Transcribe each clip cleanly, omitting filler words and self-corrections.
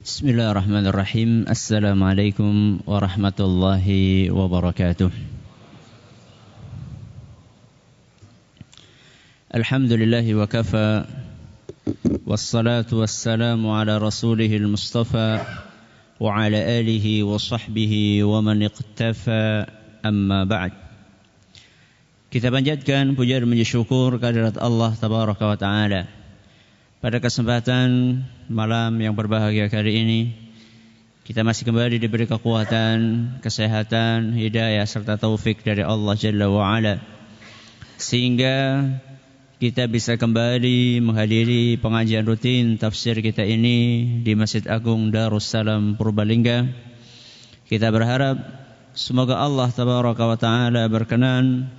Bismillahirrahmanirrahim. Assalamualaikum warahmatullahi wabarakatuh. Alhamdulillahi wa kafa, wassalatu wassalamu ala rasulihil mustafa wa ala alihi wa sahbihi wa man iqtafa, amma ba'd. Kita panjatkan puja dan puji syukur kehadirat Allah tabaraka wa ta'ala. Pada kesempatan malam yang berbahagia kali ini, kita masih kembali diberi kekuatan, kesehatan, hidayah serta taufik dari Allah Jalla wa'ala, sehingga kita bisa kembali menghadiri pengajian rutin tafsir kita ini di Masjid Agung Darussalam Purbalingga. Kita berharap semoga Allah Tabaraka wa Ta'ala berkenan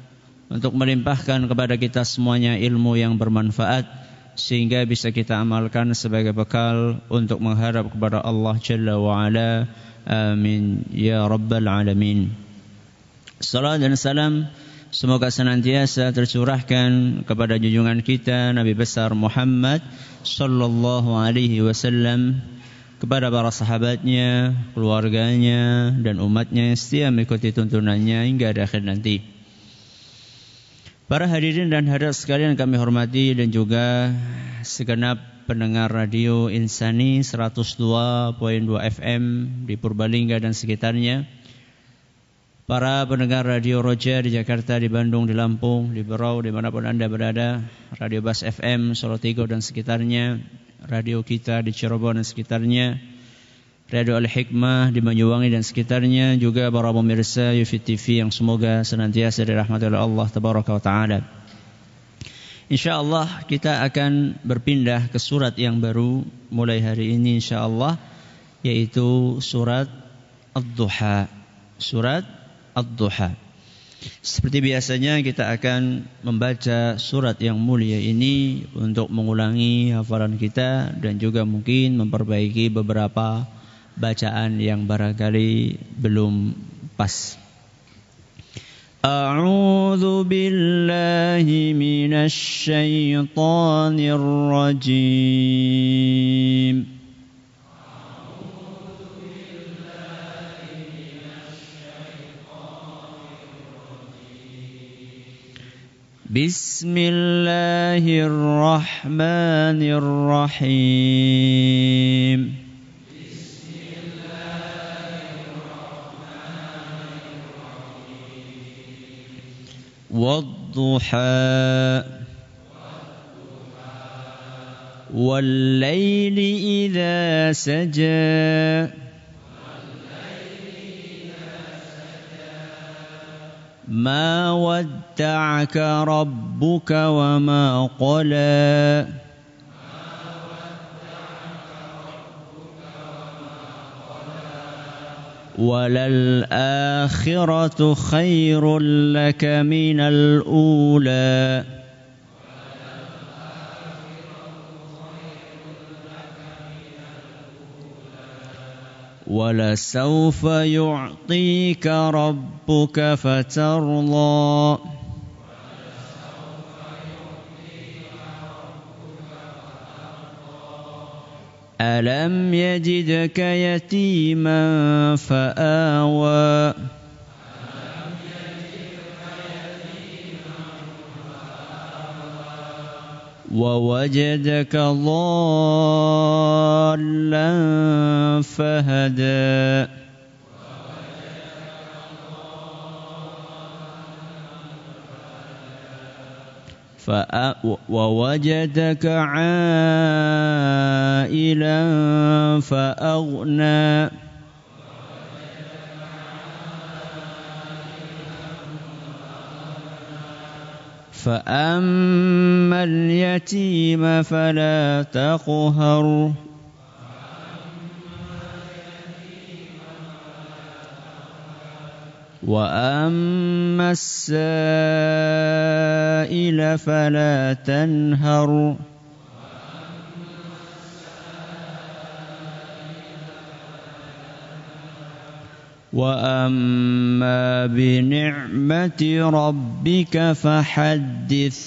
untuk melimpahkan kepada kita semuanya ilmu yang bermanfaat, sehingga bisa kita amalkan sebagai bekal untuk mengharap kepada Allah Jalla wa'ala. Amin ya rabbal alamin. Salam dan salam semoga senantiasa tercurahkan kepada junjungan kita Nabi besar Muhammad sallallahu alaihi wasallam, kepada para sahabatnya, keluarganya dan umatnya yang setia mengikuti tuntunannya hingga akhir nanti. Para hadirin dan hadirat sekalian kami hormati, dan juga segenap pendengar radio Insani 102.2 FM di Purbalingga dan sekitarnya. Para pendengar radio Roja di Jakarta, di Bandung, di Lampung, di Berau, dimanapun Anda berada. Radio Bas FM Solo Tigo dan sekitarnya. Radio kita di Cirebon dan sekitarnya. Radio Al-Hikmah di Banyuwangi dan sekitarnya, juga para pemirsa Yufi TV yang semoga senantiasa dirahmati oleh Allah Tabaraka wa Ta'ala. InsyaAllah kita akan berpindah ke surat yang baru mulai hari ini insyaAllah, yaitu surat Ad-Duha. Surat Ad-Duha. Seperti biasanya kita akan membaca surat yang mulia ini untuk mengulangi hafalan kita dan juga mungkin memperbaiki beberapa bacaan yang barangkali belum pas. A'udzu billahi minasy syaithanir rajim. Bismillahirrahmanirrahim. والضحى والليل إذا سجى ما ودعك ربك وما قلى وَلَلْآخِرَةُ خَيْرٌ لَكَ مِنَ الْأُولَى وَلَسَوْفَ يُعْطِيكَ رَبُّكَ فَتَرْضَى أَلَمْ يَجِدْكَ يَتِيمًا فَآوَى وَوَجَدَكَ ضَالًّا فَهَدَى وَوَجَدَكَ عَائِلًا فَأَغْنَى فَأَمَّا الْيَتِيمَ فَلَا تَقْهَرْ وَأَمَّا السَّائِلَ فَلَا تَنْهَرْ وَأَمَّا بِنِعْمَةِ رَبِّكَ فَحَدِّثْ.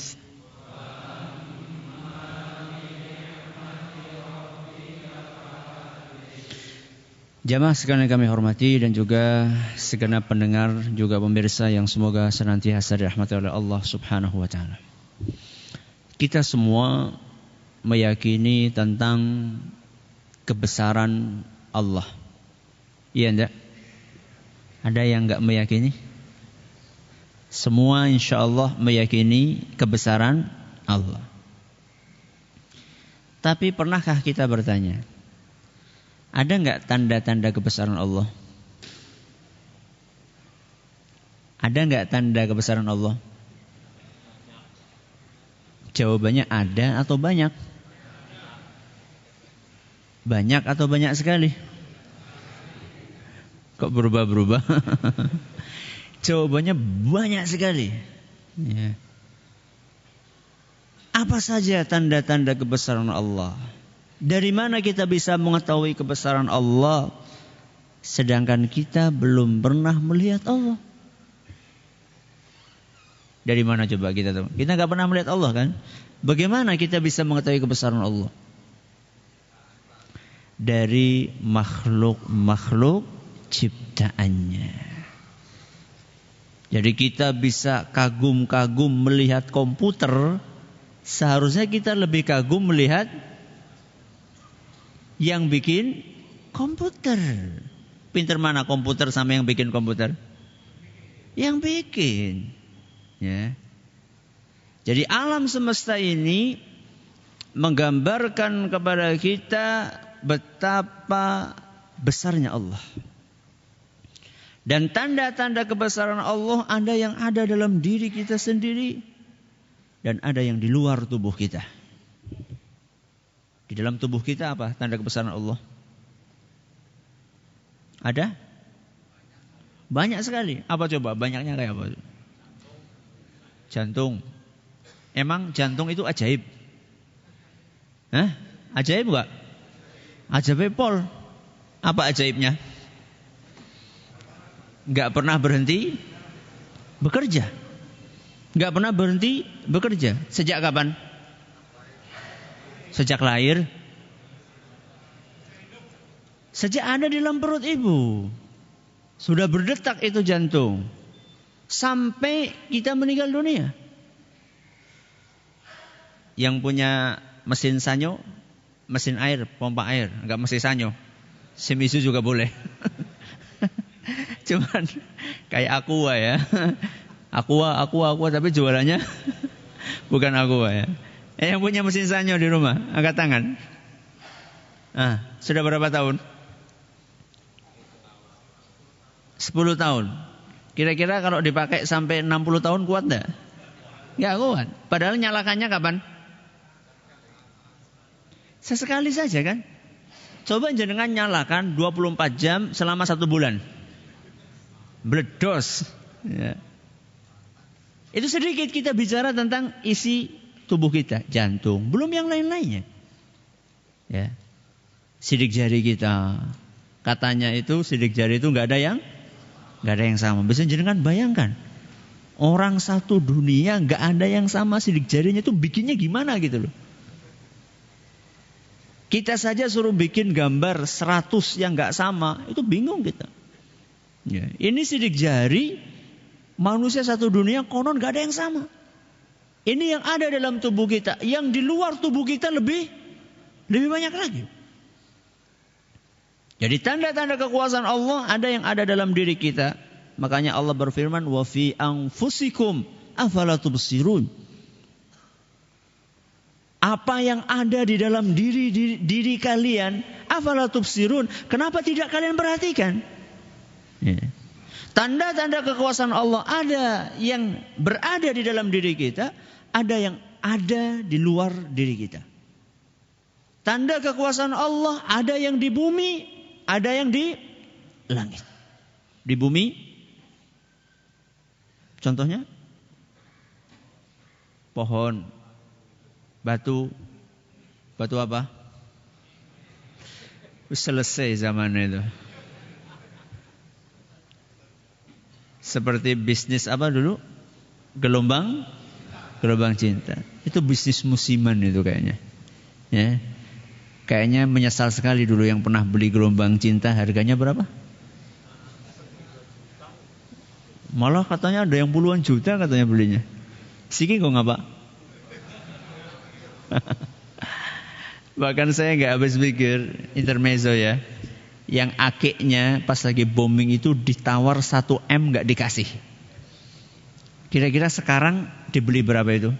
Jamaah sekalian kami hormati dan juga segenap pendengar juga pemirsa yang semoga senantiasa dirahmati oleh Allah Subhanahu wa taala. Kita semua meyakini tentang kebesaran Allah. Iya enggak? Ada yang enggak meyakini? Semua insyaallah meyakini kebesaran Allah. Tapi pernahkah kita bertanya, ada enggak tanda-tanda kebesaran Allah? Ada enggak tanda kebesaran Allah? Jawabannya ada atau banyak? Banyak atau banyak sekali? Kok berubah-berubah? Jawabannya banyak sekali. Ya. Apa saja tanda-tanda kebesaran Allah? Dari mana kita bisa mengetahui kebesaran Allah sedangkan kita belum pernah melihat Allah? Dari mana coba kita tahu? Kita nggak pernah melihat Allah kan? Bagaimana kita bisa mengetahui kebesaran Allah? Dari makhluk-makhluk ciptaannya. Jadi kita bisa kagum-kagum melihat komputer, seharusnya kita lebih kagum melihat yang bikin komputer. Pinter mana komputer sama yang bikin komputer? Yang bikin. Ya. Jadi alam semesta ini menggambarkan kepada kita betapa besarnya Allah. Dan tanda-tanda kebesaran Allah ada yang ada dalam diri kita sendiri dan ada yang di luar tubuh kita. Di dalam tubuh kita apa tanda kebesaran Allah? Ada? Banyak sekali. Apa coba? Banyaknya kayak apa? Jantung. Emang jantung itu ajaib? Hah? Ajaib enggak? Ajaib pol. Apa ajaibnya? Enggak pernah berhenti bekerja. Enggak pernah berhenti bekerja. Sejak kapan? Sejak lahir. Sejak ada di dalam perut ibu. Sudah berdetak itu jantung. Sampai kita meninggal dunia. Yang punya mesin sanyo, mesin air, pompa air, enggak mesin sanyo. Shimizu juga boleh. Cuman kayak Aqua ya. Aqua tapi jualannya bukan Aqua ya. Yang punya mesin sanyo di rumah, angkat tangan. Sudah berapa tahun? 10 tahun. Kira-kira kalau dipakai sampai 60 tahun kuat enggak? Enggak kuat. Padahal nyalakannya kapan? Sesekali saja kan? Coba jenengan nyalakan 24 jam selama 1 bulan. Bledos. Ya. Itu sedikit kita bicara tentang isi tubuh kita. Jantung. Belum yang lain-lainnya. Ya. Sidik jari kita. Katanya itu sidik jari itu enggak ada yang sama. Bisa jenengan bayangkan. Orang satu dunia enggak ada yang sama sidik jarinya itu bikinnya gimana gitu loh. Kita saja suruh bikin gambar 100 yang enggak sama, itu bingung kita. Ya, ini sidik jari manusia satu dunia konon enggak ada yang sama. Ini yang ada dalam tubuh kita, yang di luar tubuh kita lebih banyak lagi. Jadi tanda-tanda kekuasaan Allah ada yang ada dalam diri kita. Makanya Allah berfirman, wa fi anfusikum afala tubsirun. Apa yang ada di dalam diri kalian, afala tubsirun, kenapa tidak kalian perhatikan? Ya. Tanda-tanda kekuasaan Allah ada yang berada di dalam diri kita, ada yang ada di luar diri kita. Tanda kekuasaan Allah ada yang di bumi, ada yang di langit. Di bumi, contohnya pohon, batu apa? Selesai zaman itu. Seperti bisnis apa dulu? Gelombang cinta. Itu bisnis musiman itu kayaknya. Ya. Kayaknya menyesal sekali dulu yang pernah beli gelombang cinta. Harganya berapa? Malah katanya ada yang puluhan juta katanya belinya. Siki kok ngapa? Bahkan saya nggak habis pikir, intermezzo ya. Yang akiknya pas lagi booming itu ditawar 1M nggak dikasih. Kira-kira sekarang dibeli berapa itu?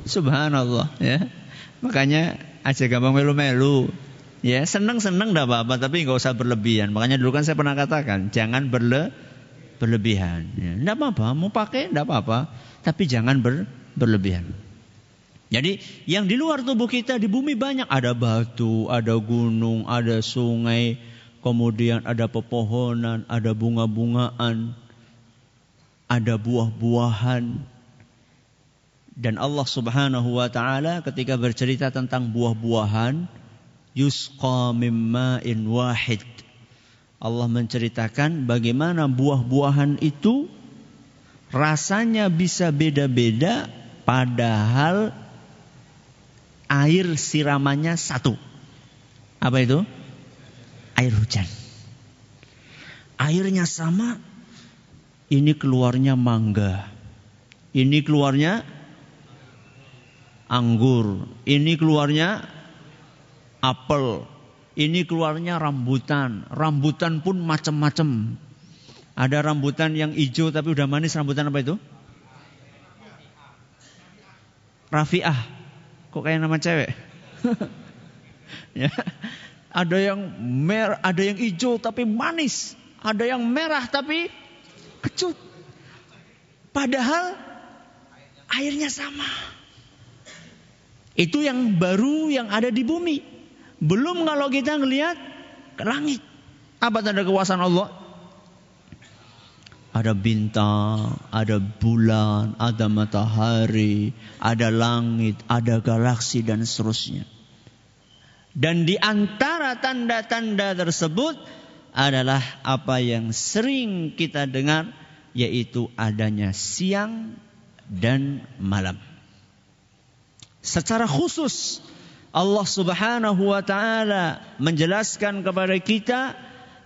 Subhanallah ya. Makanya aja gampang melu-melu. Ya, seneng-seneng enggak apa-apa, tapi enggak usah berlebihan. Makanya dulu kan saya pernah katakan, jangan berlebihan. Ya, enggak apa-apa, mau pakai enggak apa-apa, tapi jangan berlebihan. Jadi, yang di luar tubuh kita di bumi banyak, ada batu, ada gunung, ada sungai, kemudian ada pepohonan, ada bunga-bungaan, ada buah-buahan. Dan Allah Subhanahu wa taala ketika bercerita tentang buah-buahan, yusqa mimma'in wahid. Allah menceritakan bagaimana buah-buahan itu rasanya bisa beda-beda padahal air siramannya satu. Apa itu? Air hujan. Airnya sama, ini keluarnya mangga, ini keluarnya anggur, ini keluarnya apel, ini keluarnya rambutan. Rambutan pun macam-macam. Ada rambutan yang hijau tapi udah manis, rambutan apa itu? Rafi'ah. Kok kayak nama cewek? Ya. Ada yang merah, ada yang hijau tapi manis, ada yang merah tapi kecut. Padahal airnya sama. Itu yang baru yang ada di bumi. Belum kalau kita ngelihat ke langit. Apa tanda kekuasaan Allah? Ada bintang, ada bulan, ada matahari, ada langit, ada galaksi dan seterusnya. Dan di antara tanda-tanda tersebut adalah apa yang sering kita dengar, yaitu adanya siang dan malam. Secara khusus Allah Subhanahu wa taala menjelaskan kepada kita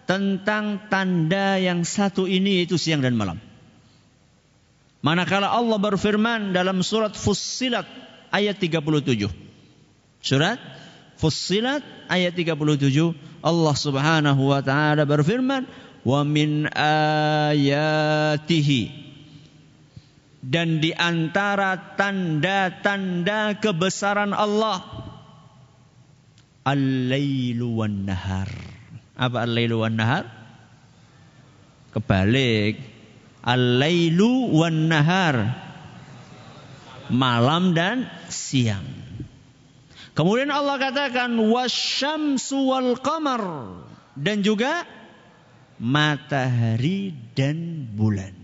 tentang tanda yang satu ini, yaitu siang dan malam. Manakala Allah berfirman dalam surat Fussilat ayat 37. Surat Fussilat ayat 37, Allah Subhanahu wa taala berfirman, "Wa min ayatihi", dan di antara tanda-tanda kebesaran Allah, al-lailu wan nahar. Apa al-lailu wan nahar? Kebalik. Al-lailu wan nahar, malam dan siang. Kemudian Allah katakan wasyamsu wal qamar, dan juga matahari dan bulan.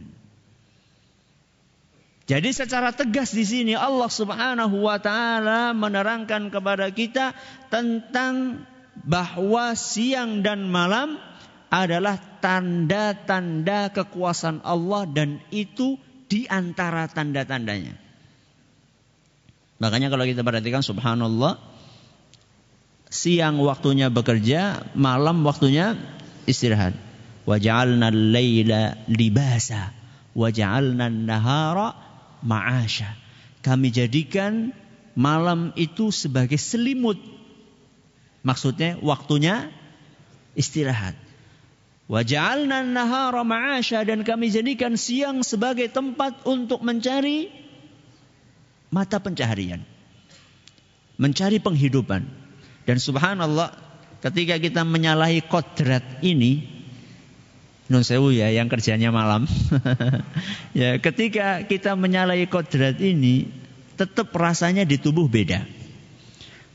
Jadi secara tegas di sini Allah Subhanahu wa taala menerangkan kepada kita tentang bahwa siang dan malam adalah tanda-tanda kekuasaan Allah, dan itu di antara tanda-tandanya. Makanya kalau kita perhatikan, subhanallah, siang waktunya bekerja, malam waktunya istirahat. Wa ja'alna al-laila libasa wa ja'alna an-nahara ma'asha. Kami jadikan malam itu sebagai selimut. Maksudnya waktunya istirahat. Wa ja'alna an-nahara ma'asha, dan kami jadikan siang sebagai tempat untuk mencari mata pencaharian, mencari penghidupan. Dan subhanallah, ketika kita menyalahi kodrat ini, nun sewu ya, yang kerjanya malam. Ya, ketika kita menyalahi kodrat ini, tetap rasanya di tubuh beda.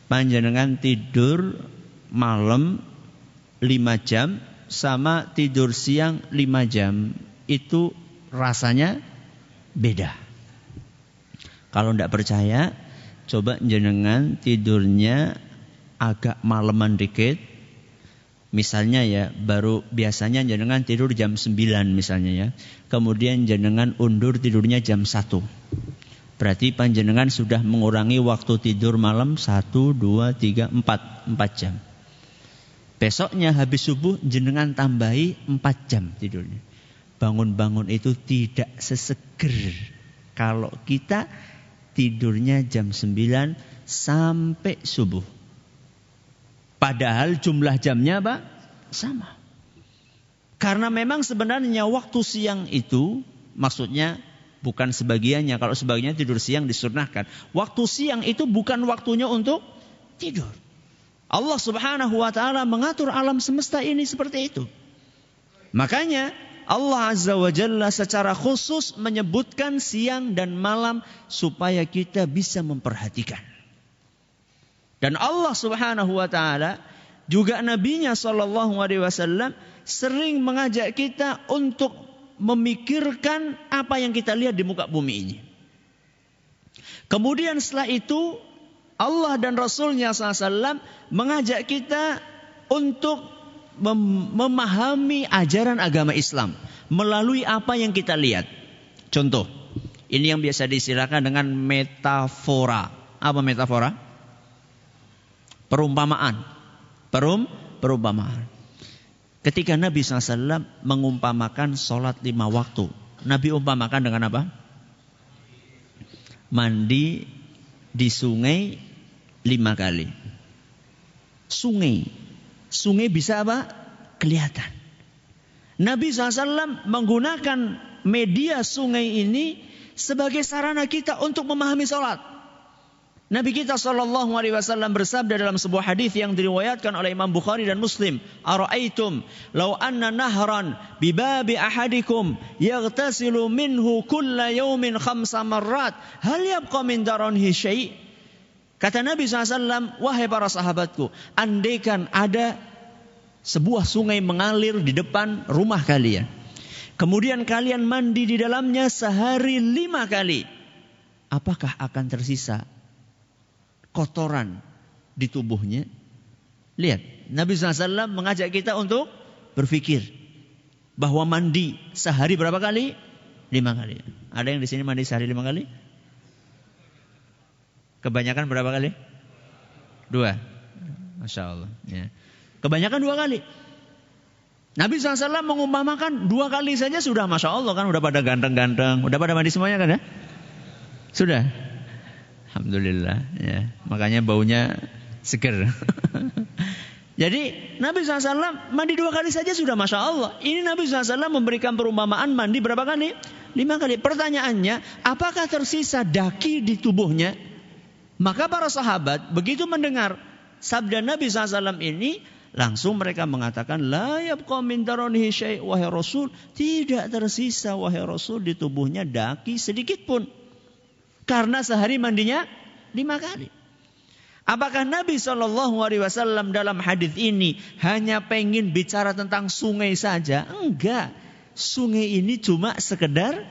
Panjenengan tidur malam 5 jam sama tidur siang 5 jam, itu rasanya beda. Kalau tidak percaya, coba jenengan tidurnya agak maleman dikit. Misalnya ya, baru biasanya jenengan tidur jam 9 misalnya ya. Kemudian jenengan undur tidurnya jam 1. Berarti panjenengan sudah mengurangi waktu tidur malam 1, 2, 3, 4 jam. Besoknya habis subuh jenengan tambahi 4 jam tidurnya. Bangun-bangun itu tidak seseger kalau kita tidurnya jam 9 sampai subuh. Padahal jumlah jamnya apa? Sama. Karena memang sebenarnya waktu siang itu, maksudnya bukan sebagiannya. Kalau sebagiannya tidur siang disunahkan. Waktu siang itu bukan waktunya untuk tidur. Allah subhanahu wa ta'ala mengatur alam semesta ini seperti itu. Makanya Allah azza wa jalla secara khusus menyebutkan siang dan malam supaya kita bisa memperhatikan. Dan Allah subhanahu wa ta'ala juga nabinya sallallahu alaihi wasallam sering mengajak kita untuk memikirkan apa yang kita lihat di muka bumi ini. Kemudian setelah itu Allah dan Rasulnya SAW mengajak kita untuk memahami ajaran agama Islam melalui apa yang kita lihat. Contoh, ini yang biasa distilahkan dengan metafora. Apa metafora? Perumpamaan. Perumpamaan. Ketika Nabi SAW mengumpamakan sholat 5 waktu, Nabi umpamakan dengan apa? Mandi di sungai 5 kali. Sungai bisa apa? Kelihatan. Nabi SAW menggunakan media sungai ini sebagai sarana kita untuk memahami sholat. Nabi kita SAW bersabda dalam sebuah hadis yang diriwayatkan oleh Imam Bukhari dan Muslim, "Ara'aitum law anna nahran bi babi ahadikum yaghtasilu minhu kulla yawmin 5 marrat, hal yabqa min daranihi syai'?" Kata Nabi SAW, wahai para sahabatku, andaikan ada sebuah sungai mengalir di depan rumah kalian, kemudian kalian mandi di dalamnya sehari 5 kali, apakah akan tersisa kotoran di tubuhnya? Lihat, Nabi SAW mengajak kita untuk berpikir bahwa mandi sehari berapa kali? 5 kali. Ada yang di sini mandi sehari 5 kali? Kebanyakan berapa kali? 2. Masya Allah. Ya. Kebanyakan 2 kali. Nabi SAW mengumpamakan 2 kali saja sudah Masya Allah kan. Udah pada ganteng-ganteng. Udah pada mandi semuanya kan ya? Sudah. Alhamdulillah. Ya. Makanya baunya seger. Jadi Nabi SAW mandi 2 kali saja sudah Masya Allah. Ini Nabi SAW memberikan perumpamaan mandi berapa kali? 5 kali. Pertanyaannya, apakah tersisa daki di tubuhnya? Maka para sahabat begitu mendengar sabda Nabi SAW ini, langsung mereka mengatakan, la yabqa min daranihi syai', wahai Rasul, tidak tersisa wahai Rasul di tubuhnya daki sedikit pun. Karena sehari mandinya 5 kali. Apakah Nabi SAW dalam hadis ini hanya pengen bicara tentang sungai saja? Enggak. Sungai ini cuma sekedar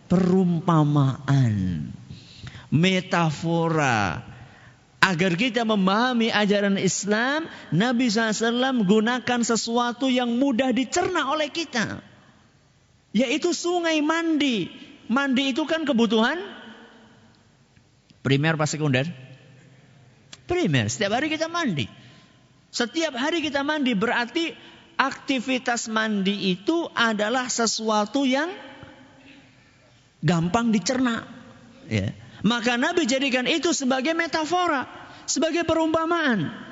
perumpamaan, metafora. Agar kita memahami ajaran Islam, Nabi SAW gunakan sesuatu yang mudah dicerna oleh kita, yaitu sungai mandi. Mandi itu kan kebutuhan primer apa sekunder? Primer. Setiap hari kita mandi. Setiap hari kita mandi berarti aktivitas mandi itu adalah sesuatu yang gampang dicerna. Ya. Maka Nabi jadikan itu sebagai metafora, sebagai perumpamaan.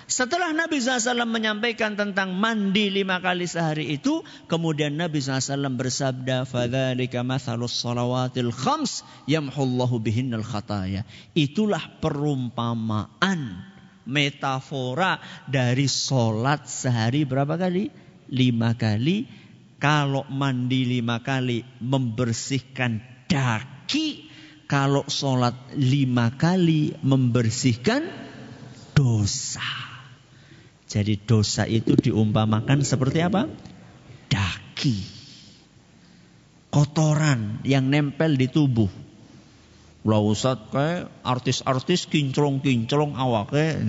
Setelah Nabi SAW menyampaikan tentang mandi 5 kali sehari itu, kemudian Nabi SAW bersabda, "Fadzalika matsalus shalawatil khams yamhullahu bihinnal khataya." Itulah perumpamaan, metafora dari sholat sehari berapa kali? 5 kali. Kalau mandi 5 kali membersihkan daki, kalau sholat 5 kali membersihkan dosa. Jadi dosa itu diumpamakan seperti apa? Daki. Kotoran yang nempel di tubuh. Lah Ustaz kayak artis-artis kinclong-kinclong awake.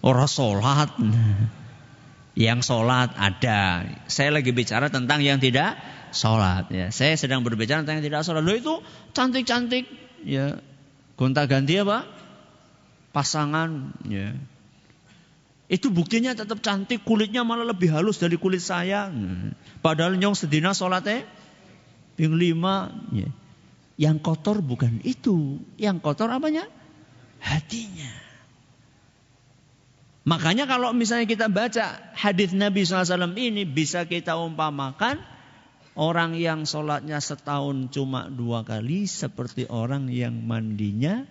Ora sholat. Yang sholat ada. Saya lagi bicara tentang yang tidak sholat. Ya. Saya sedang berbicara tentang yang tidak sholat. Loh itu cantik-cantik. Ya. Gonta-ganti apa? Pasangan. Ya. Itu buktinya tetap cantik. Kulitnya malah lebih halus dari kulit saya. Padahal nyong sedina sholatnya ping 5. Ya. Yang kotor bukan itu. Yang kotor apanya? Hatinya. Makanya kalau misalnya kita baca hadis Nabi SAW ini bisa kita umpamakan orang yang sholatnya setahun cuma 2 kali seperti orang yang mandinya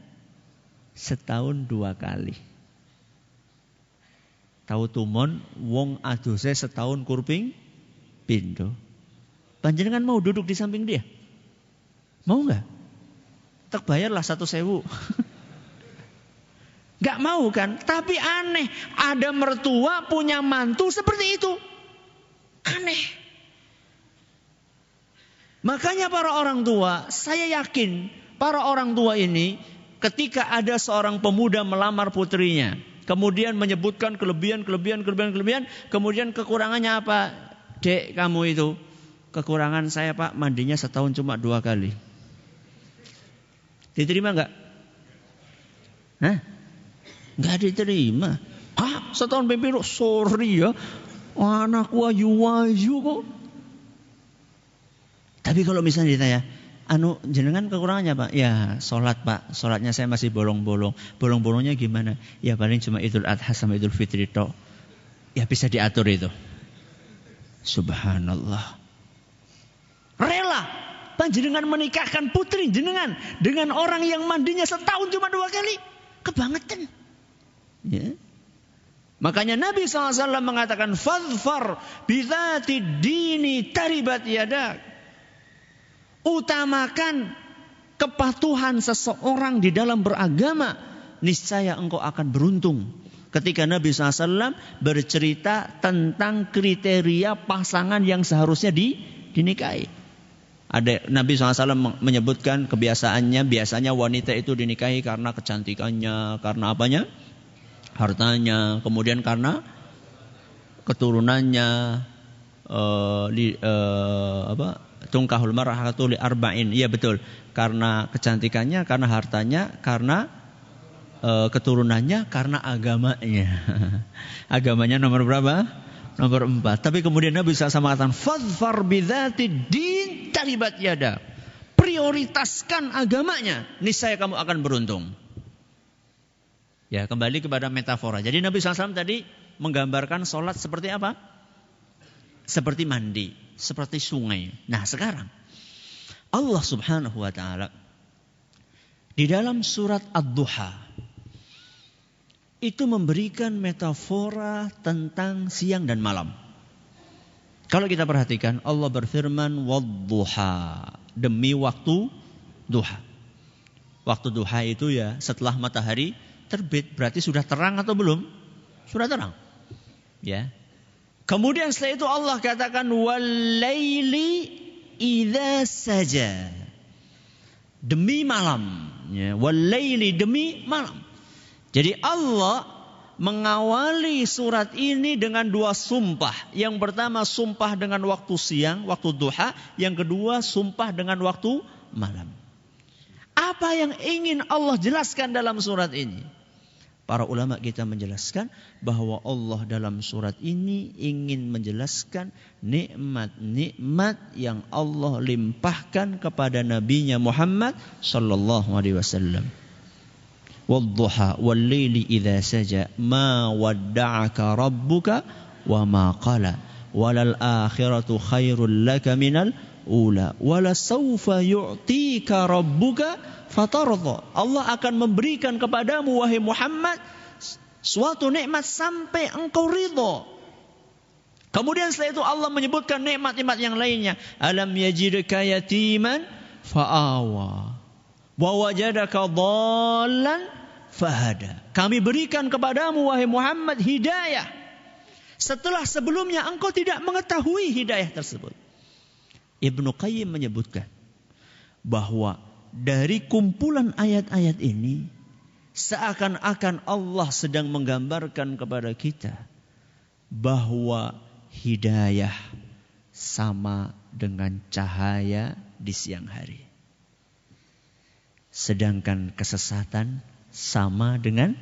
setahun 2 kali. Tahu tumon wong adose setahun kurping pindo. Panjenengan mau duduk di samping dia? Mau nggak? Tak bayarlah 1.000. Gak mau kan? Tapi aneh. Ada mertua punya mantu seperti itu. Aneh. Makanya para orang tua, saya yakin para orang tua ini ketika ada seorang pemuda melamar putrinya, kemudian menyebutkan kelebihan, kemudian kekurangannya apa? Dek, kamu itu kekurangan saya Pak, mandinya setahun cuma 2 kali. Diterima gak? Hah? Gak diterima. Setahun pemilu, sorry ya. Anakku ayu-ayu kok. Tapi kalau misalnya ditanya, jenengan kekurangannya Pak? Ya sholat Pak, sholatnya saya masih bolong-bolong. Bolong-bolongnya gimana? Ya paling cuma Idul Adha sama Idul Fitri tok. Ya bisa diatur itu. Subhanallah. Rela panjenengan menikahkan putri jenengan dengan orang yang mandinya setahun cuma 2 kali. Kebangetan. Ya. Makanya Nabi SAW mengatakan fadfar bidzati dini taribat yadak. Utamakan kepatuhan seseorang di dalam beragama, niscaya engkau akan beruntung. Ketika Nabi SAW bercerita tentang kriteria pasangan yang seharusnya dinikahi. Ada Nabi SAW menyebutkan kebiasaannya, biasanya wanita itu dinikahi karena kecantikannya, karena apanya? Hartanya, kemudian karena keturunannya, tungkahul mar'atu li arba'in. Iya betul, karena kecantikannya, karena hartanya, karena keturunannya, karena agamanya. Agamanya nomor berapa? Nomor 4. Tapi kemudian Nabi SAW mengatakan fadfar bidzati din taribat yada. Prioritaskan agamanya, niscaya kamu akan beruntung. Ya, kembali kepada metafora. Jadi Nabi SAW tadi menggambarkan sholat seperti apa? Seperti mandi, seperti sungai. Nah sekarang Allah Subhanahu wa ta'ala di dalam surat Ad-Duha itu memberikan metafora tentang siang dan malam. Kalau kita perhatikan, Allah berfirman wad-duha, demi waktu duha. Waktu duha itu ya setelah matahari terbit, berarti sudah terang atau belum? Sudah terang. Ya. Kemudian setelah itu Allah katakan wal-laili idza saja. Demi malam, ya, wal-laili demi malam. Jadi Allah mengawali surat ini dengan 2 sumpah. Yang pertama sumpah dengan waktu siang, waktu duha, yang kedua sumpah dengan waktu malam. Apa yang ingin Allah jelaskan dalam surat ini? Para ulama kita menjelaskan bahwa Allah dalam surat ini ingin menjelaskan nikmat-nikmat yang Allah limpahkan kepada Nabi-Nya Muhammad sallallahu alaihi wasallam. Wadduha wal-laili idza saja ma wadda'aka rabbuka wa ma qala walal akhiratu khairul laka minal ula wala sawfa yu'tika rabbuka fatarda. Allah akan memberikan kepadamu wahai Muhammad suatu nikmat sampai engkau ridha. Kemudian setelah itu Allah menyebutkan nikmat-nikmat yang lainnya. Alam yajidka yatiman fa'awa wa wajadaka dhallan fahada. Kami berikan kepadamu wahai Muhammad hidayah setelah sebelumnya engkau tidak mengetahui hidayah tersebut. Ibnu Qayyim menyebutkan bahwa dari kumpulan ayat-ayat ini seakan-akan Allah sedang menggambarkan kepada kita bahwa hidayah sama dengan cahaya di siang hari. Sedangkan kesesatan sama dengan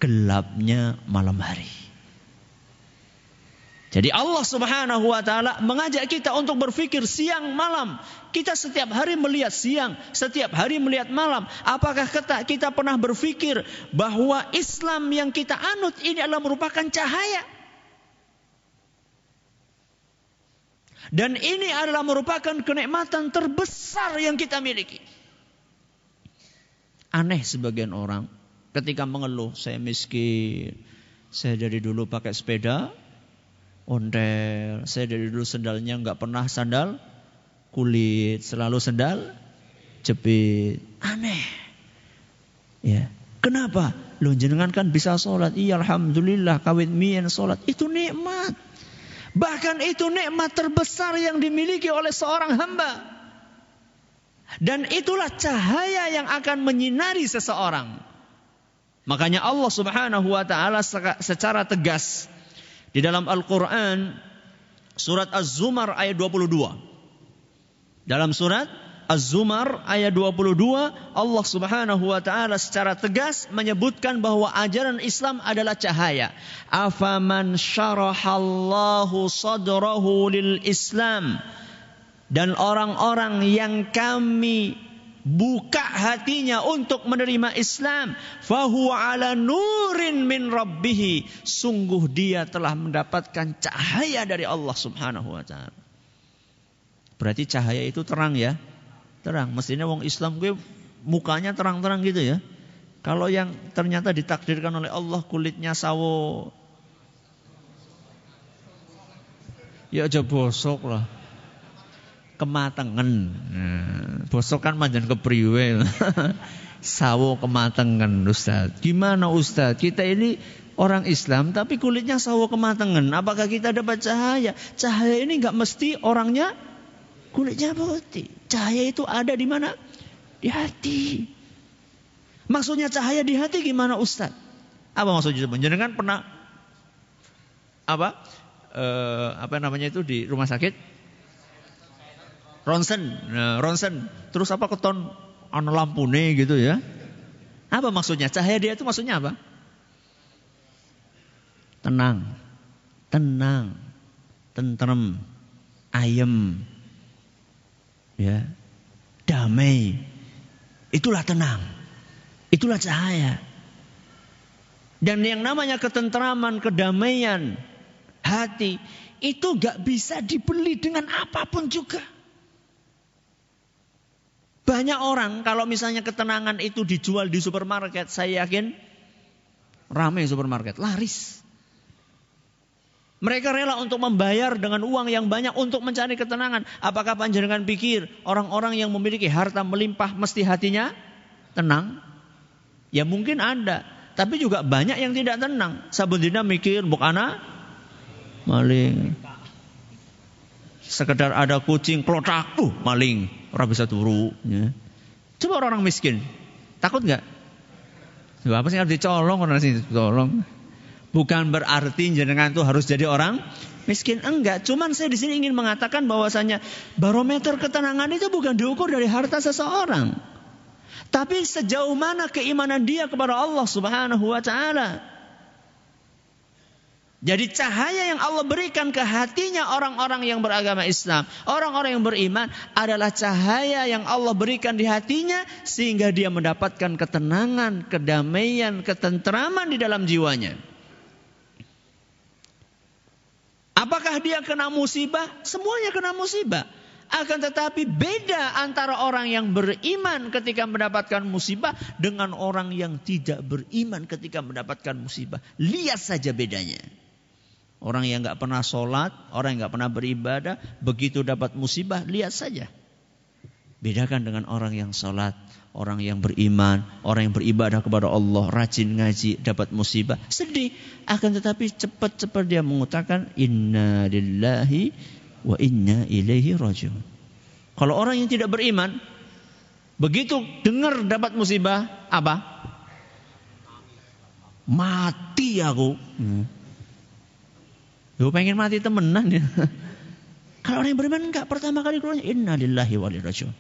gelapnya malam hari. Jadi Allah Subhanahu wa taala mengajak kita untuk berpikir siang malam. Kita setiap hari melihat siang, setiap hari melihat malam. Apakah kita pernah berpikir bahwa Islam yang kita anut ini adalah merupakan cahaya? Dan ini adalah merupakan kenikmatan terbesar yang kita miliki. Aneh sebagian orang ketika mengeluh, saya miskin, saya dari dulu pakai sepeda ondel, saya dari dulu sendalnya nggak pernah sandal kulit, selalu sandal jepit. Aneh. Ya. Kenapa? Loh jenengan kan bisa sholat. Iya alhamdulillah kawin mien sholat. Itu nikmat. Bahkan itu nikmat terbesar yang dimiliki oleh seorang hamba. Dan itulah cahaya yang akan menyinari seseorang. Makanya Allah Subhanahu wa taala secara tegas di dalam Al-Quran, surat Az-Zumar ayat 22. Dalam surat Az-Zumar ayat 22, Allah Subhanahu wa ta'ala secara tegas menyebutkan bahwa ajaran Islam adalah cahaya. Afaman syarahallahu sadrahu lil Islam. Dan orang-orang yang kami buka hatinya untuk menerima Islam, fahuwa ala nurin min rabbih, sungguh dia telah mendapatkan cahaya dari Allah Subhanahu wa taala. Berarti cahaya itu terang ya, terang. Mestinya wong Islam gue mukanya terang-terang gitu ya. Kalau yang ternyata ditakdirkan oleh Allah kulitnya sawo, ya aja bosok lah. Kematangan. Bosok kan manjan kepriwe. Sawo kematangan Ustaz. Gimana Ustaz? Kita ini orang Islam tapi kulitnya sawo kematangan. Apakah kita dapat cahaya? Cahaya ini enggak mesti orangnya kulitnya putih. Cahaya itu ada di mana? Di hati. Maksudnya cahaya di hati gimana Ustaz? Apa maksudnya? Jangan pernah apa namanya itu di rumah sakit? Ronsen. Terus apa keton ana lampune gitu ya. Apa maksudnya? Cahaya dia itu maksudnya apa? Tenang, tentrem, ayem. Ya. Damai. Itulah tenang. Itulah cahaya. Dan yang namanya ketentraman, kedamaian hati itu gak bisa dibeli dengan apapun juga. Banyak orang kalau misalnya ketenangan itu dijual di supermarket, saya yakin ramai supermarket, laris. Mereka rela untuk membayar dengan uang yang banyak untuk mencari ketenangan. Apakah panjenengan pikir orang-orang yang memiliki harta melimpah mesti hatinya tenang? Ya mungkin ada, tapi juga banyak yang tidak tenang. Sabundina mikir bukana maling. Sekedar ada kucing klotak, maling. Orang bisa turu. Ya. Coba orang miskin. Takut gak? Apa sih harus dicolong? Orang sini dicolong. Bukan berarti jenengan itu harus jadi orang miskin. Enggak. Cuman saya di sini ingin mengatakan bahwasanya barometer ketenangan itu bukan diukur dari harta seseorang. Tapi sejauh mana keimanan dia kepada Allah Subhanahu wa ta'ala. Jadi cahaya yang Allah berikan ke hatinya orang-orang yang beragama Islam, orang-orang yang beriman adalah cahaya yang Allah berikan di hatinya sehingga dia mendapatkan ketenangan, kedamaian, ketentraman di dalam jiwanya. Apakah dia kena musibah? Semuanya kena musibah. Akan tetapi beda antara orang yang beriman ketika mendapatkan musibah dengan orang yang tidak beriman ketika mendapatkan musibah. Lihat saja bedanya. Orang yang gak pernah sholat, orang yang gak pernah beribadah, begitu dapat musibah, lihat saja. Bedakan dengan orang yang sholat, orang yang beriman, orang yang beribadah kepada Allah, rajin ngaji, dapat musibah, sedih. Akan tetapi cepat-cepat dia mengatakan, inna lillahi wa inna ilaihi rajiun. Kalau orang yang tidak beriman, begitu dengar dapat musibah, apa? Mati aku. Yo pengen mati temenan ya. Kalau orang yang beriman enggak, pertama kali keluarnya inna lillahi wa inna ilaihi raji'un.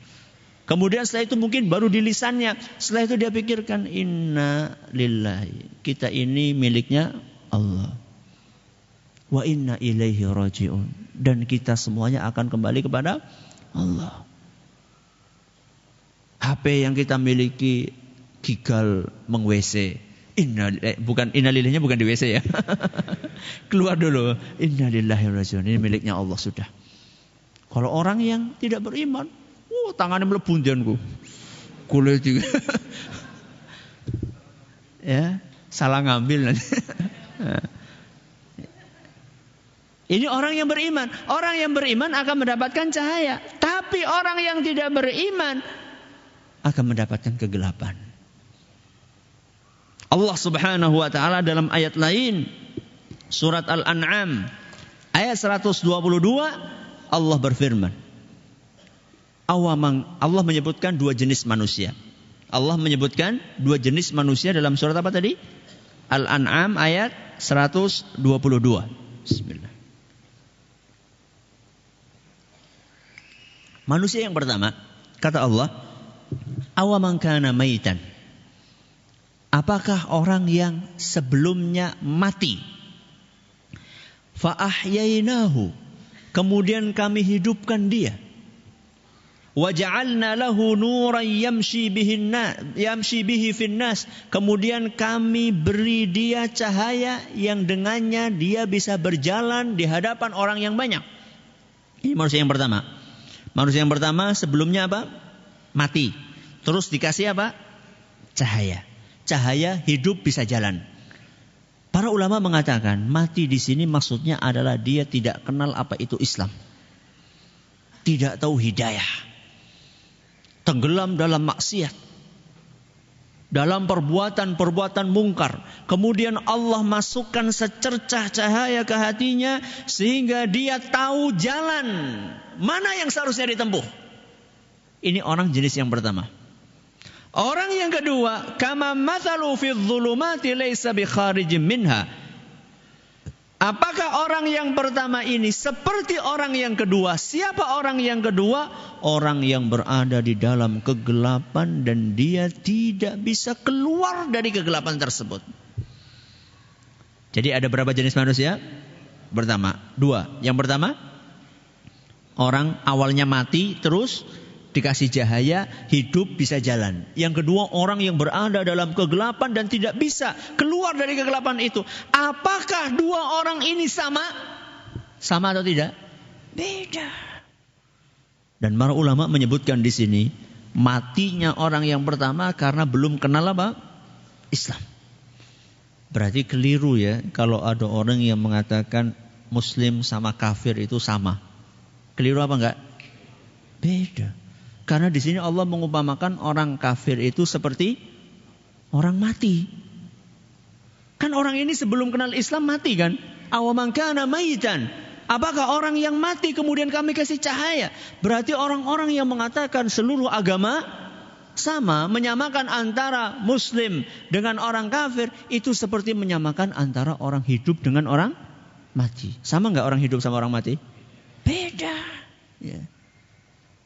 Kemudian setelah itu mungkin baru di lisannya. Setelah itu dia pikirkan inna lillahi. Kita ini miliknya Allah. Wa inna ilaihi raji'un. Dan kita semuanya akan kembali kepada Allah. HP yang kita miliki gagal meng-WC. Bukan innalillahnya bukan di WC ya. Keluar dulu. Innalillahi wa raji'un. Ini miliknya Allah sudah. Kalau orang yang tidak beriman, tangannya melebunjanku. Kulit juga. Ya, salah ngambil nanti. Ini orang yang beriman. Orang yang beriman akan mendapatkan cahaya. Tapi orang yang tidak beriman akan mendapatkan kegelapan. Allah Subhanahu wa taala dalam ayat lain surat Al-An'am ayat 122 Allah berfirman. Allah menyebutkan dua jenis manusia. Allah menyebutkan dua jenis manusia dalam surat apa tadi? Al-An'am ayat 122. Bismillah. Manusia yang pertama, kata Allah, awaman kana maitan. Apakah orang yang sebelumnya mati? Fa ahyainahu. Kemudian kami hidupkan dia. Wa ja'alna lahu nuran yamshi bihi finnas. Kemudian kami beri dia cahaya yang dengannya dia bisa berjalan di hadapan orang yang banyak. Ini manusia yang pertama. Manusia yang pertama sebelumnya apa? Mati. Terus dikasih apa? Cahaya. Cahaya hidup bisa jalan. Para ulama mengatakan mati di sini maksudnya adalah dia tidak kenal apa itu Islam. Tidak tahu hidayah. Tenggelam dalam maksiat. Dalam perbuatan-perbuatan mungkar. Kemudian Allah masukkan secercah cahaya ke hatinya sehingga dia tahu jalan mana yang seharusnya ditempuh. Ini orang jenis yang pertama. Orang yang kedua, kama mathalu fi dhulumati laysa bi kharijin minha. Apakah orang yang pertama ini seperti orang yang kedua? Siapa orang yang kedua? Orang yang berada di dalam kegelapan dan dia tidak bisa keluar dari kegelapan tersebut. Jadi ada berapa jenis manusia? Pertama, dua. Yang pertama, orang awalnya mati terus dikasih cahaya, hidup bisa jalan. Yang kedua, orang yang berada dalam kegelapan dan tidak bisa keluar dari kegelapan itu. Apakah dua orang ini sama? Sama atau tidak? Beda. Dan para ulama menyebutkan di sini, matinya orang yang pertama karena belum kenal apa? Islam. Berarti keliru ya kalau ada orang yang mengatakan Muslim sama kafir itu sama. Keliru apa enggak? Beda. Karena di sini Allah mengumpamakan orang kafir itu seperti orang mati. Kan orang ini sebelum kenal Islam mati kan? Awaman kana maitan. Apakah orang yang mati kemudian kami kasih cahaya? Berarti orang-orang yang mengatakan seluruh agama sama, menyamakan antara Muslim dengan orang kafir, itu seperti menyamakan antara orang hidup dengan orang mati. Sama nggak orang hidup sama orang mati? Beda. Ya.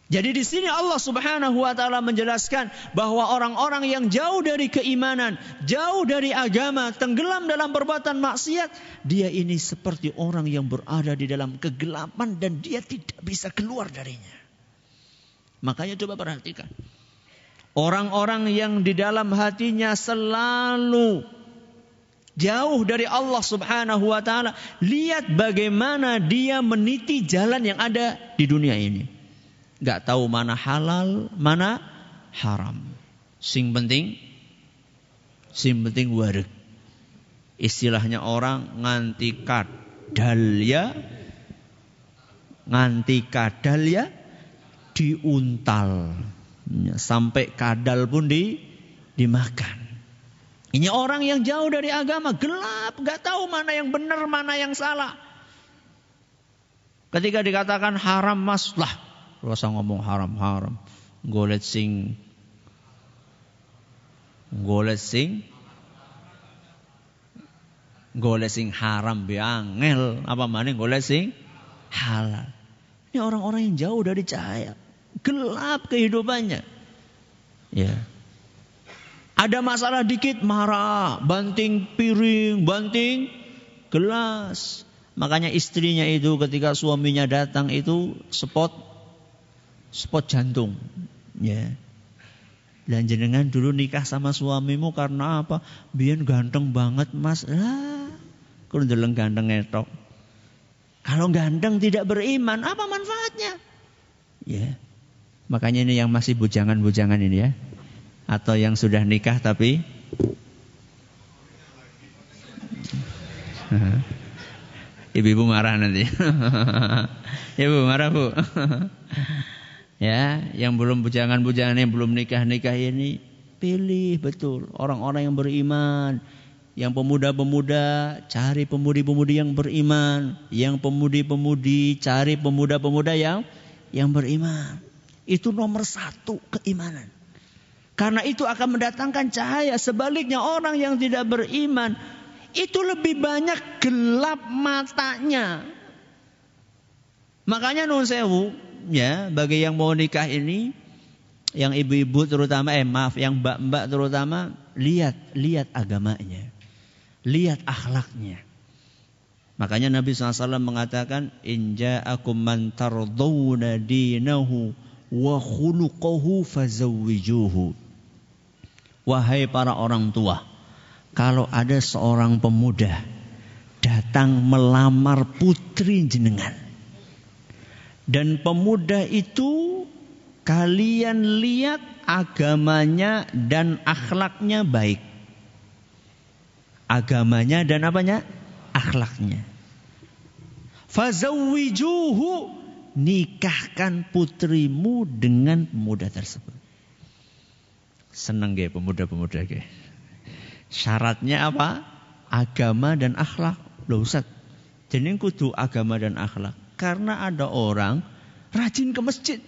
Jadi di sini Allah Subhanahu wa taala menjelaskan bahwa orang-orang yang jauh dari keimanan, jauh dari agama, tenggelam dalam perbuatan maksiat, dia ini seperti orang yang berada di dalam kegelapan dan dia tidak bisa keluar darinya. Makanya coba perhatikan. Orang-orang yang di dalam hatinya selalu jauh dari Allah Subhanahu wa taala, lihat bagaimana dia meniti jalan yang ada di dunia ini. Gak tahu mana halal, mana haram. Sing penting wareg. Istilahnya orang nganti kadal ya diuntal. Sampai kadal pun dimakan. Ini orang yang jauh dari agama, gelap, gak tahu mana yang benar, mana yang salah. Ketika dikatakan haram, mas lah. Rasa ngomong haram. Golet sing Golek sing haram be angel, apa maning golek sing halal. Ini orang-orang yang jauh dari cahaya, gelap kehidupannya. Ya. Ada masalah dikit marah, banting piring, banting gelas. Makanya istrinya itu ketika suaminya datang itu spot jantung. Ya. Dan jenengan dulu nikah sama suamimu karena apa? Biyen ganteng banget mas. Kurang deleng ganteng etok. Kalau ganteng tidak beriman, apa manfaatnya? Ya. Makanya ini yang masih bujangan-bujangan ini ya. Atau yang sudah nikah tapi ibu-ibu marah nanti. Ibu marah bu. Ya, yang belum bujangan-bujangan, yang belum nikah-nikah ini, pilih betul orang-orang yang beriman. Yang pemuda-pemuda, cari pemudi-pemudi yang beriman. Yang pemudi-pemudi, cari pemuda-pemuda yang beriman. Itu nomor 1 keimanan. Karena itu akan mendatangkan cahaya. Sebaliknya orang yang tidak beriman, itu lebih banyak gelap matanya. Makanya nun sewu, ya, bagi yang mau nikah ini, yang ibu-ibu terutama, yang mbak-mbak terutama, lihat agamanya, lihat akhlaknya. Makanya Nabi SAW mengatakan, in ja'akum man tardawna dinahu wa khuluquhu fazawwijuhu. Wahai para orang tua, kalau ada seorang pemuda datang melamar putri jenengan, dan pemuda itu kalian lihat agamanya dan akhlaknya baik. Agamanya dan apanya? Akhlaknya. Fazawwijuhu, nikahkan putrimu dengan pemuda tersebut. Seneng ge pemuda-pemuda ge. Syaratnya apa? Agama dan akhlak. Loh Ustaz, jeneng kudu agama dan akhlak. Karena ada orang rajin ke masjid.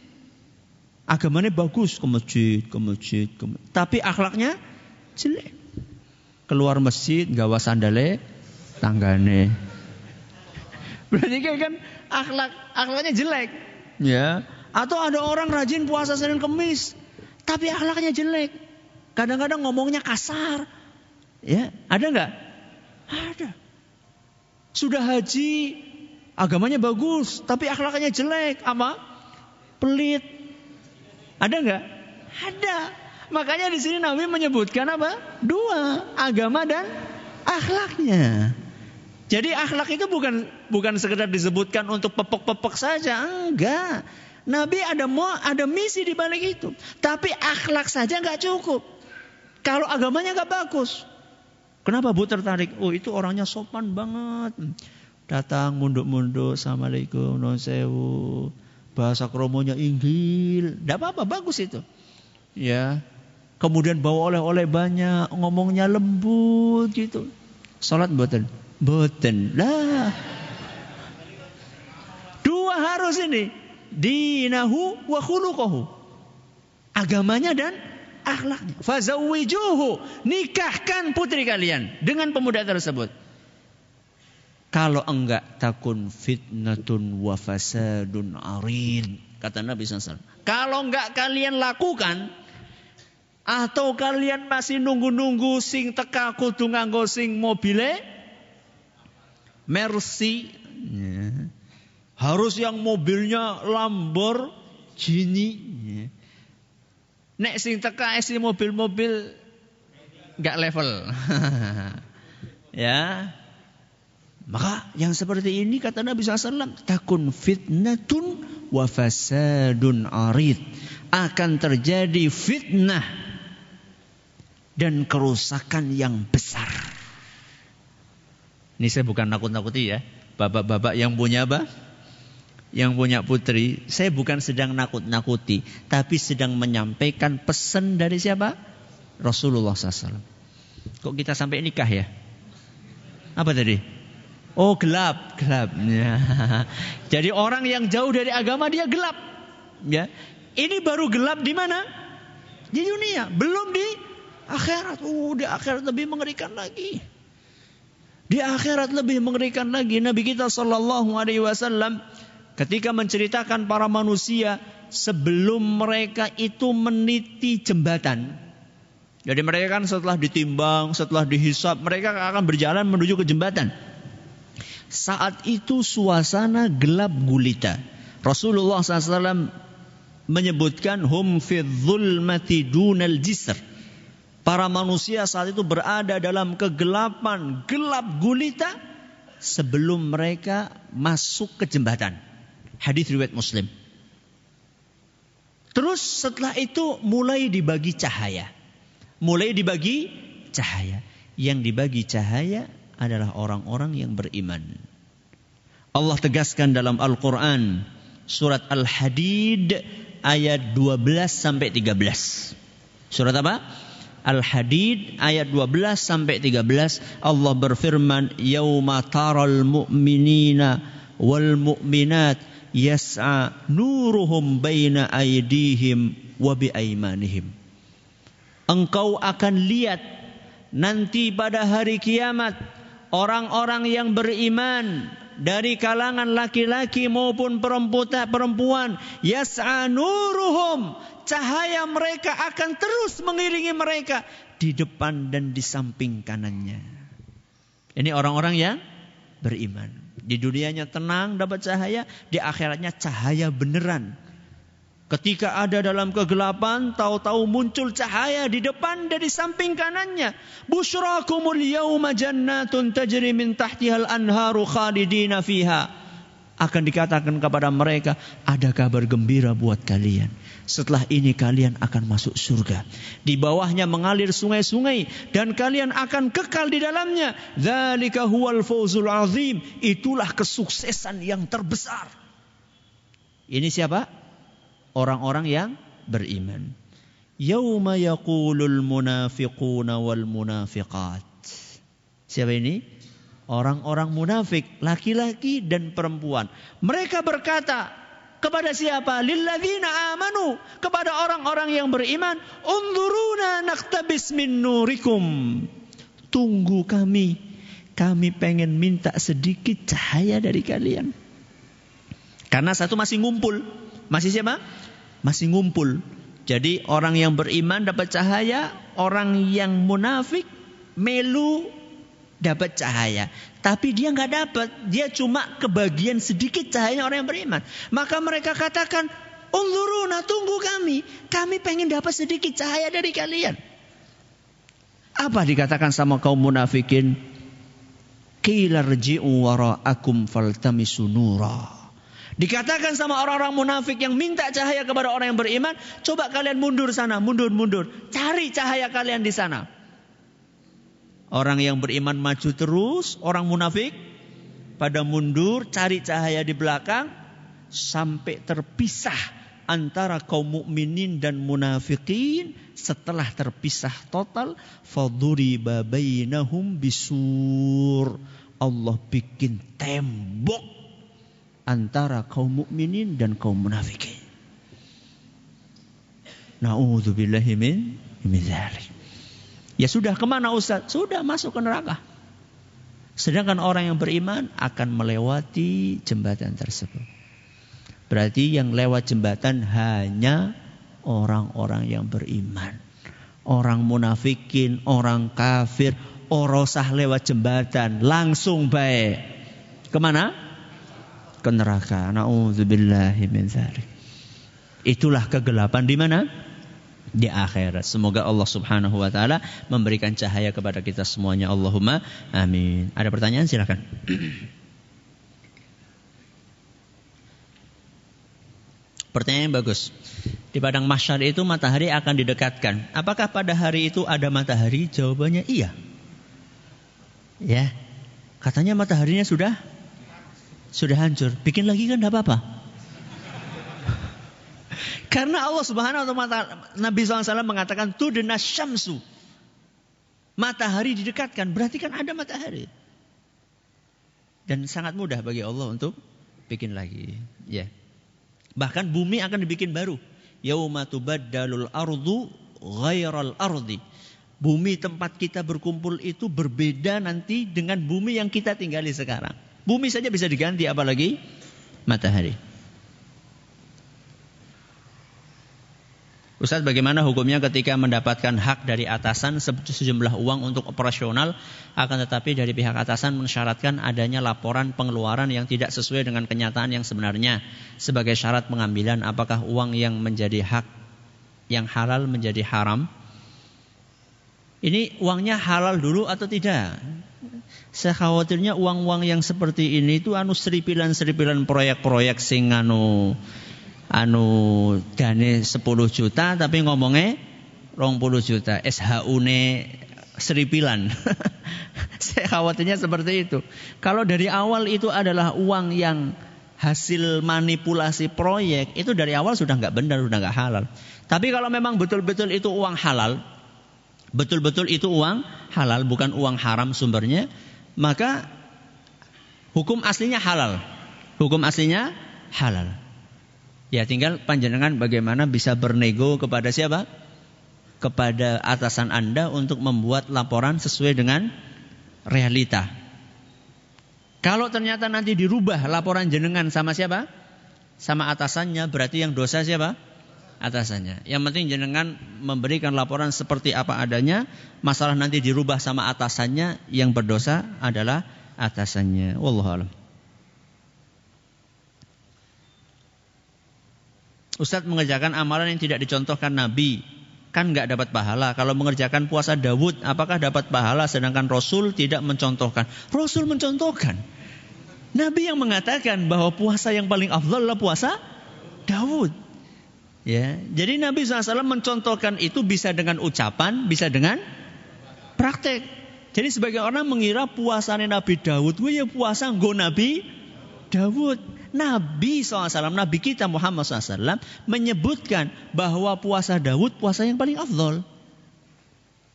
Agamanya bagus, ke masjid. Tapi akhlaknya jelek. Keluar masjid gawa sandale tanggane. Berarti kan akhlaknya jelek. Ya. Atau ada orang rajin puasa Senin Kemis, tapi akhlaknya jelek. Kadang-kadang ngomongnya kasar. Ya, ada enggak? Ada. Sudah haji, agamanya bagus, tapi akhlaknya jelek. Apa? Pelit. Ada enggak? Ada. Makanya di sini Nabi menyebutkan apa? 2, agama dan akhlaknya. Jadi akhlak itu bukan sekedar disebutkan untuk pepek-pepek saja, enggak. Nabi ada misi di balik itu. Tapi akhlak saja enggak cukup. Kalau agamanya enggak bagus. Kenapa Bu tertarik? Oh, itu orangnya sopan banget. Datang munduk-munduk, assalamualaikum, non sewu. Bahasa kromonya inggil. Enggak apa-apa, bagus itu. Ya. Kemudian bawa oleh-oleh banyak, ngomongnya lembut gitu. Salat mboten? Mboten. Lah. 2 harus ini. Dinahu wa khuluquhu. Agamanya dan akhlaknya. Fazawwijuhu, nikahkan putri kalian dengan pemuda tersebut. Kalau enggak, takun fitnatun wa fasadun arid, kata Nabi SAW. Kalau enggak kalian lakukan, atau kalian masih nunggu-nunggu sing teka kudu nganggo sing mobile Mercy, ya. Harus yang mobilnya Lamborghini, ya. Nek sing teka isi mobil-mobil enggak level. Ya. Maka yang seperti ini kata Nabi SAW, takun fitnatun wa fasadun arid. Akan terjadi fitnah dan kerusakan yang besar. Ini saya bukan nakut-nakuti ya. Bapak-bapak yang punya apa? Yang punya putri, saya bukan sedang nakut-nakuti, tapi sedang menyampaikan pesan dari siapa? Rasulullah SAW. Kok kita sampai nikah ya? Apa tadi? Oh, gelap. Ya. Jadi orang yang jauh dari agama dia gelap. Ya. Ini baru gelap di mana? Di dunia, belum di akhirat. Di akhirat lebih mengerikan lagi. Di akhirat lebih mengerikan lagi. Nabi kita sallallahu alaihi wasallam ketika menceritakan para manusia sebelum mereka itu meniti jembatan. Jadi mereka kan setelah ditimbang, setelah dihisab, mereka akan berjalan menuju ke jembatan. Saat itu suasana gelap gulita. Rasulullah SAW menyebutkan hum fi dzulmati dunal jisr. Para manusia saat itu berada dalam kegelapan, gelap gulita sebelum mereka masuk ke jembatan. Hadis riwayat Muslim. Terus setelah itu mulai dibagi cahaya. Yang dibagi cahaya adalah orang-orang yang beriman. Allah tegaskan dalam Al-Quran surat Al-Hadid ayat 12 sampai 13. Surat apa? Al-Hadid ayat 12 sampai 13. Allah berfirman, "Yauma taral mu'minina wal mu'minat yas'a nuruhum baina aydihim wa bi aymanihim." Engkau akan lihat nanti pada hari kiamat orang-orang yang beriman dari kalangan laki-laki maupun perempuan, yas'a nuruhum, cahaya mereka akan terus mengiringi mereka di depan dan di samping kanannya. Ini orang-orang yang beriman. Di dunianya tenang dapat cahaya, di akhiratnya cahaya beneran. Ketika ada dalam kegelapan, tahu-tahu muncul cahaya di depan dan di samping kanannya. Busyrakumul yawma jannatun tajri min tahtihal anharu khalidina fiha. Akan dikatakan kepada mereka, ada kabar gembira buat kalian. Setelah ini kalian akan masuk surga. Di bawahnya mengalir sungai-sungai dan kalian akan kekal di dalamnya. Dzalika huwal fawzul azim. Itulah kesuksesan yang terbesar. Ini siapa? Orang-orang yang beriman. Yauma yaqulul munafiquna wal munafiqat. Siapa ini? Orang-orang munafik, laki-laki dan perempuan. Mereka berkata kepada siapa? Lilladzina amanu, kepada orang-orang yang beriman, unzuruna naqtabis min nurikum. Tunggu kami pengen minta sedikit cahaya dari kalian. Karena satu masih ngumpul. Masih siapa? Masih ngumpul. Jadi orang yang beriman dapat cahaya, orang yang munafik melu dapat cahaya. Tapi dia nggak dapat, dia cuma kebagian sedikit cahayanya orang yang beriman. Maka mereka katakan, unzuruna, tunggu kami pengen dapat sedikit cahaya dari kalian. Apa dikatakan sama kaum munafikin? Qila rji'u wara'akum faltamisu nura. Dikatakan sama orang-orang munafik yang minta cahaya kepada orang yang beriman, coba kalian mundur sana, mundur. Cari cahaya kalian di sana. Orang yang beriman maju terus, orang munafik pada mundur, cari cahaya di belakang, sampai terpisah antara kaum mukminin dan munafikin. Setelah terpisah total, faduriba bainahum bisur. Allah bikin tembok antara kaum mukminin dan kaum munafikin. Na'udzubillahi min dzalik. Ya sudah, kemana Ustaz? Sudah masuk ke neraka. Sedangkan orang yang beriman akan melewati jembatan tersebut. Berarti yang lewat jembatan hanya orang-orang yang beriman. Orang munafikin, orang kafir, orosah lewat jembatan, langsung baik. Kemana? Ke neraka. Na'udzubillahi min dzalik. Itulah kegelapan di mana? Di akhirat. Semoga Allah Subhanahu wa taala memberikan cahaya kepada kita semuanya. Allahumma amin. Ada pertanyaan? Silakan. Pertanyaan yang bagus. Di padang mahsyar itu matahari akan didekatkan. Apakah pada hari itu ada matahari? Jawabannya iya. Ya. Katanya mataharinya sudah hancur. Bikin lagi kan tidak apa-apa. Karena Allah Subhanahu wa taala, Nabi SAW mengatakan tudna syamsu. Matahari didekatkan, berarti kan ada matahari. Dan sangat mudah bagi Allah untuk bikin lagi. Ya. Bahkan bumi akan dibikin baru. Yauma tubaddalul ardu ghairal ardi. Bumi tempat kita berkumpul itu berbeda nanti dengan bumi yang kita tinggali sekarang. Bumi saja bisa diganti, apalagi matahari. Ustaz, bagaimana hukumnya ketika mendapatkan hak dari atasan sejumlah uang untuk operasional, akan tetapi dari pihak atasan mensyaratkan adanya laporan pengeluaran yang tidak sesuai dengan kenyataan yang sebenarnya sebagai syarat pengambilan, apakah uang yang menjadi hak yang halal menjadi haram? Ini uangnya halal dulu atau tidak? Saya khawatirnya uang-uang yang seperti ini itu seripilan-seripilan proyek-proyek sing dane 10 juta tapi ngomongnya 20 juta, SHU-ne seripilan. Saya khawatirnya seperti itu. Kalau dari awal itu adalah uang yang hasil manipulasi proyek, itu dari awal sudah nggak benar, sudah nggak halal. Tapi kalau memang betul-betul itu uang halal, betul-betul itu uang halal, bukan uang haram sumbernya, maka hukum aslinya halal. Hukum aslinya halal. Ya tinggal panjenengan bagaimana bisa bernego kepada siapa? Kepada atasan Anda untuk membuat laporan sesuai dengan realita. Kalau ternyata nanti dirubah laporan jenengan sama siapa? Sama atasannya, berarti yang dosa siapa? Atasannya. Yang penting jenengan memberikan laporan seperti apa adanya. Masalah nanti dirubah sama atasannya, yang berdosa adalah atasannya. Wallahu a'lam. Ustadz, mengerjakan amalan yang tidak dicontohkan Nabi kan nggak dapat pahala. Kalau mengerjakan puasa Daud, apakah dapat pahala? Sedangkan Rasul tidak mencontohkan. Rasul mencontohkan. Nabi yang mengatakan bahwa puasa yang paling afdal adalah puasa Daud. Ya, jadi Nabi SAW mencontohkan itu bisa dengan ucapan, bisa dengan praktek. Jadi sebagian orang mengira puasanya Nabi Daud, ya puasa nggo Nabi Daud. Nabi SAW, Nabi kita Muhammad SAW menyebutkan bahwa puasa Daud puasa yang paling afdol.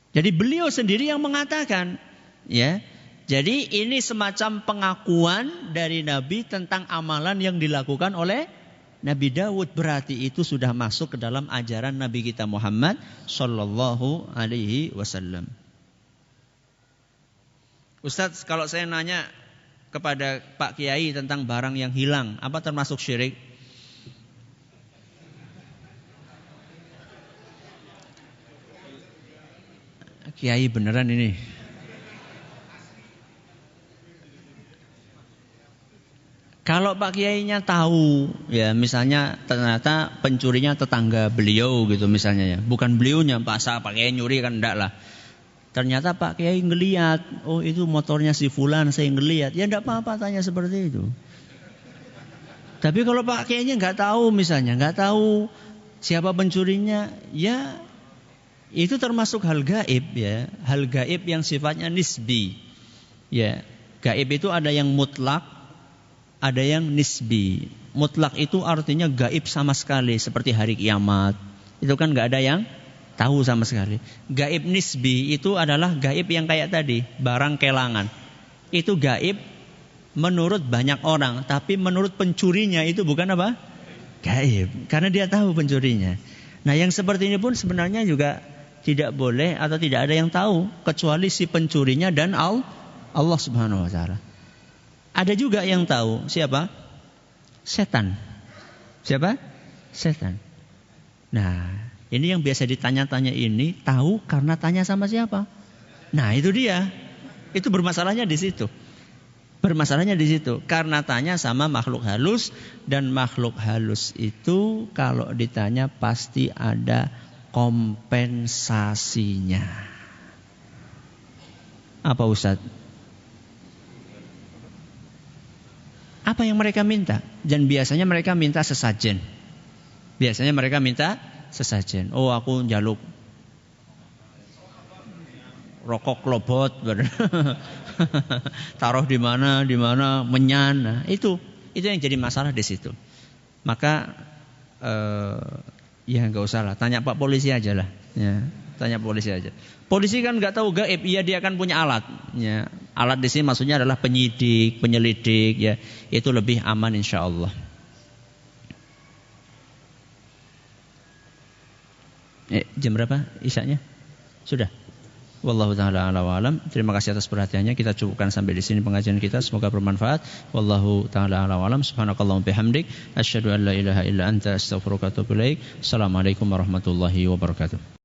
Jadi beliau sendiri yang mengatakan, ya. Jadi ini semacam pengakuan dari Nabi tentang amalan yang dilakukan oleh Nabi Daud. Berarti itu sudah masuk ke dalam ajaran Nabi kita Muhammad Sallallahu Alaihi Wasallam. Ustadz, kalau saya nanya kepada Pak Kiai tentang barang yang hilang, apa termasuk syirik? Kiai beneran ini. Kalau Pak Kiainya tahu, ya misalnya ternyata pencurinya tetangga beliau gitu misalnya ya, bukan beliaunya, Pak Kiai nyuri kan enggak lah. Ternyata Pak Kiai ngelihat, oh itu motornya si Fulan, saya ngelihat. Ya enggak apa-apa tanya seperti itu. Tapi kalau Pak Kiainya enggak tahu misalnya, enggak tahu siapa pencurinya, ya itu termasuk hal gaib ya. Hal gaib yang sifatnya nisbi. Ya, gaib itu ada yang mutlak, ada yang nisbi. Mutlak itu artinya gaib sama sekali, seperti hari kiamat. Itu kan enggak ada yang tahu sama sekali. Gaib nisbi itu adalah gaib yang kayak tadi, barang kelangan. Itu gaib menurut banyak orang, tapi menurut pencurinya itu bukan apa? Gaib, karena dia tahu pencurinya. Nah yang seperti ini pun sebenarnya juga tidak boleh atau tidak ada yang tahu kecuali si pencurinya dan Allah Subhanahu wa taala. Ada juga yang tahu, siapa? Setan. Siapa? Setan. Nah, ini yang biasa ditanya-tanya ini tahu karena tanya sama siapa? Nah, itu dia. Itu bermasalahnya di situ. Bermasalahnya di situ karena tanya sama makhluk halus, dan makhluk halus itu kalau ditanya pasti ada kompensasinya. Apa Ustaz? Apa yang mereka minta? Dan biasanya mereka minta sesajen. Biasanya mereka minta sesajen. Oh, aku njaluk rokok lobot, taruh di mana, menyan. Nah, itu yang jadi masalah di situ. Maka ya nggak usah lah, tanya Pak Polisi aja lah. Ya, tanya polisi aja. Polisi kan nggak tahu gaib, iya dia kan punya alat. Ya, alat di sini maksudnya adalah penyidik, penyelidik. Ya, itu lebih aman insya Allah. Jam berapa isya-nya? Sudah? Wallahu taala a'lam wa alam. Terima kasih atas perhatiannya. Kita cukupkan sampai di sini pengajian kita. Semoga bermanfaat. Wallahu taala a'lam wa alam. Subhanakallahumma bihamdik asyhadu an la ilaha illa anta astaghfiruka wa atubu ilaik. Assalamualaikum warahmatullahi wabarakatuh.